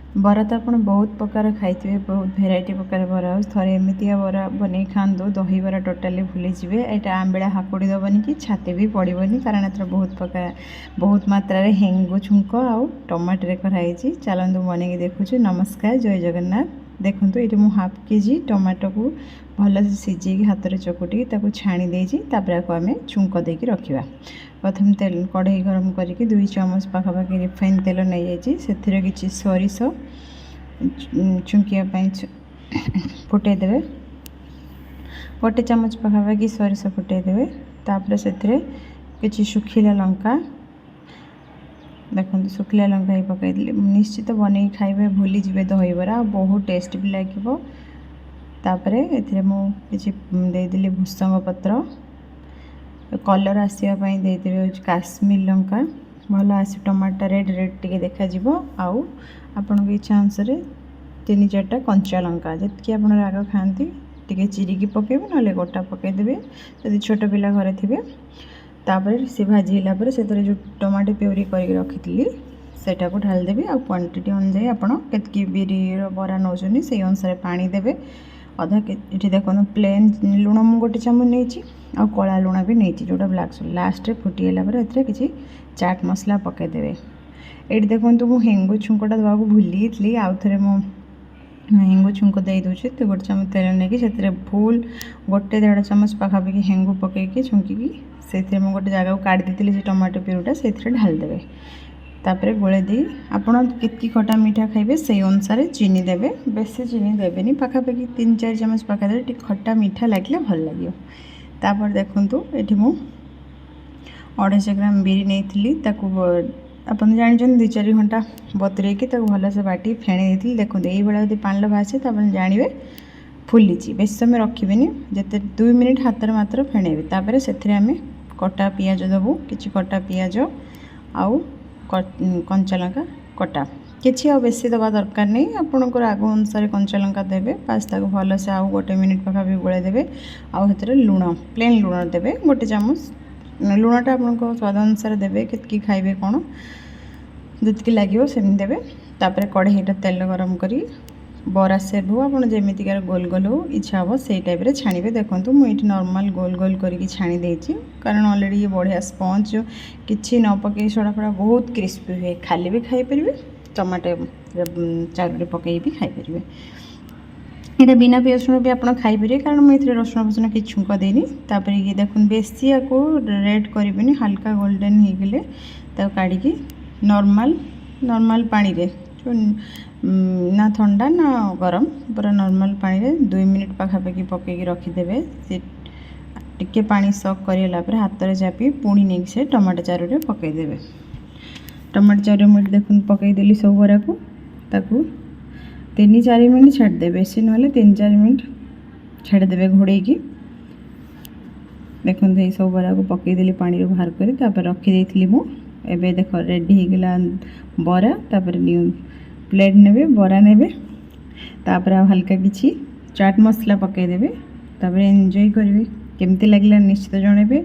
बरा तो आप बहुत प्रकार खाई बहुत भेराइटी प्रकार बरा थे एमती बरा बन खातु दही बरा टोटाली भूलीजे यहाँ आंबिड़ा हाकुड़ी दबनी कि छाती भी पड़ोनी कारण एथर बहुत मात्रा हेंगु छुंक आउ टमाटर कराई चलतु बन देखु। नमस्कार जय जगन्नाथ। देखो ये मुझे हाफ केजी टमाटो को भल सीझे हाथ में चकुटी छाणी देपर आम छुंक देकी रखा। प्रथम तेल कढ़ई गरम करके 2 चामच पाखापाखि रिफाइन तेल नहीं जाइए कि सोरिष छुंकिया फुटेदेवे 1 चामच पाखापाखि सोरिष फुटेदेवे। तापर से कि सुखिला लंका देखो सुखिला लंका ही पकईदे निश्चित बन खाइबे भूली जी दही बरा बहुत टेस्ट भी लगे। तापर ए मुझे भूसंग पत्र कलर आसवाई देदेवे काश्मीर लंका भल आस टमाटर रेड रेड टी देखा आउ आपण इच्छा अनुसार 3-4टा कंचा लंका जी आप राग खाती टी चिरिकी पकेबे ना गोटा पकईदेवे जब छोट पिला घरे थे। तापर से भाजीला से जो टमाटो प्यूरी कर रखी सेटा को ढालदेवी आ क्वांटिटी अनुसार आपड़ के बिरी बरा नौ से अनुसार पानी देवे अधा ये देखो प्लेन लुण मु 1 चामच नहीं आ कला लुण भी नहीं जोटा ब्लैक सॉल्ट लास्ट फुटीगला पर किसी चाट मसला पकईदेवे। ये देखो मुझे हेंगु छुंकटा देवा भूली थी आउ थे मु हेंगु छुंक दे दूसरी 1 चामच तेल नहीं से फुल 1-1.5 चामच पाखापाखि हेंगु पकईकी छुंकी से गोटे जगह को काढ़ी देती से टमाटो प्यूरीटा से ढालदेवे। तापर गोले दी आपड़ केतकी खटा मीठा खाइबे से अनुसार चीनी देवे बेसी चीनी देवेनि पाखापाखि 3-4 चामच पकादे टी खटा मीठा लगे भल लगे। तापर देखु ये मु 250 ग्राम बिरी नहीं आप जान 2-4 घंटा बतुरे भल से बाटी फेणी देती देखो ये भाई पानी भासे तो आप जानवे फुली बेस समय रखिए जिते 2 मिनिट हाथ में मात्र फेणेबे। तापर से कटा पियाज देवु कि कटा पियाज आउ कंचा लंका कटा किसी आ बेसी दबा दरकार नहीं आपंकर आग अनुसार कंचा लंका देवे पास्ता को भल से आउ 1 मिनिट पाखापि गोले देवे आउ लुण प्लेन लुण देवे 1 चामच लुणटा आप स्वाद अनुसार देवे केतकी खाइबे कौन जितकी लगे सेमती देवे। तापर कढ़ईटा तेल गरम करी बरा सेप हो आप जमीतिकार गोल गोल हो इच्छा हे से टाइप छाणीबे। देखो मुझे नॉर्मल गोल गोल करके छाणी देती कारण ऑलरेडी ये बढ़िया स्पंज किसी न पकई सड़ा फड़ा बहुत क्रिस्पी हुए खाली भी खाईपर टमाटो चारोटी पकई भी खाईपर ये बिना पियाज रसुण भी आप खाईपर कारण मुझे रसुण फसुण कि छुंक देनी। तापर ये देखो बेसी या रेड करें हल्का गोल्डन हो गले काढ़ी नॉर्मल पानी रे ना ठंडा ना गरम पूरा नॉर्मल पानी रे 2 मिनिट पाखापाखि पकईकी रखीदे से टिके पानी सक कर हाथ में चापी पुणी नहीं से टमाटो चारोटे पकईदे। टमाटो चारो मुझे देखो पकईदेली सब बरा को 3-4 मिनट छाड़दे बेसी ना 3-4 मिनट छाड़दे घोड़े की। देखो ये सब बरा को पकईदेली पानी बाहर कर रखी एबे देखो रेडी होगला बरा। तापर न्यू प्लेट ने बरा ने तापर हल्का किसी चाट मसला पकईदेवे तापर एंजॉय करेंगे केमती लगे निश्चित जनइबे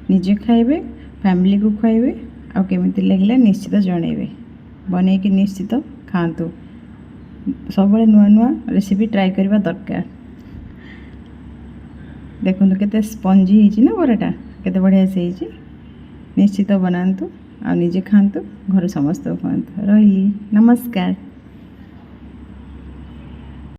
निजे खाइबे फैमिली को खुआइबे आ केमती लगे निश्चित जनइबे बनईकी निश्चित खातु सब नुआ नुआ रेसिपी ट्राई करवा दरकार। देखो केते स्पंजी होइछि ना बराटा केते बढ़िया से निश्चित बनातु आ निजे खातु घर समस्त खातु रही। नमस्कार।